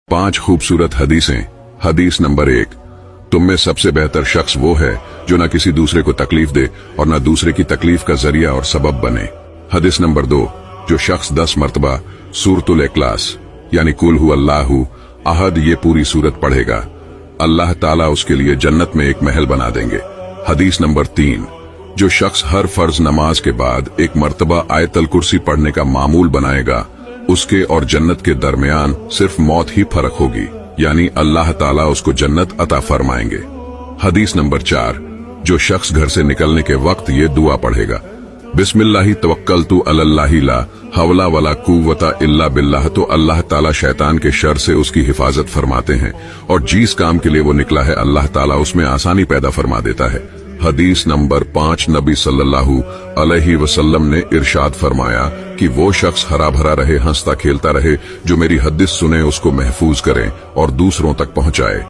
5 खूबसूरत हदीसें। हदीस नंबर 1, तुम में सबसे बेहतर शख्स वो है जो न किसी दूसरे को तकलीफ दे और न दूसरे की तकलीफ का जरिया और सबब बने। हदीस नंबर 2, जो शख्स 10 मरतबा सूरतुल इखलास यानी कुल हु अल्लाहु अहद ये पूरी सूरत पढ़ेगा, अल्लाह ताला उसके लिए जन्नत में एक महल बना देंगे। हदीस नंबर 3, जो शख्स हर फर्ज नमाज के बाद एक मरतबा आयतल कुर्सी पढ़ने का मामूल बनाएगा, उसके और जन्नत के दरमियान सिर्फ मौत ही फर्क होगी, यानी अल्लाह ताला उसको जन्नत अता फरमाएंगे। हदीस नंबर 4, जो शख्स घर से निकलने के वक्त ये दुआ पढ़ेगा, बिस्मिल्लाहि तवक्कलतु अलल्लाहि ला हवला वला कुव्वता इल्ला बिल्लाह, तो अल्लाह ताला शैतान के शर से उसकी हिफाजत फरमाते हैं और जिस काम के लिए वो निकला है अल्लाह ताला उसमें आसानी पैदा फरमा देता है। हदीस नंबर 5, नबी सल्लल्लाहु अलैहि वसल्लम ने इरशाद फरमाया कि वो शख्स हरा भरा रहे, हंसता खेलता रहे, जो मेरी हदीस सुने उसको महफूज करें और दूसरों तक पहुंचाए।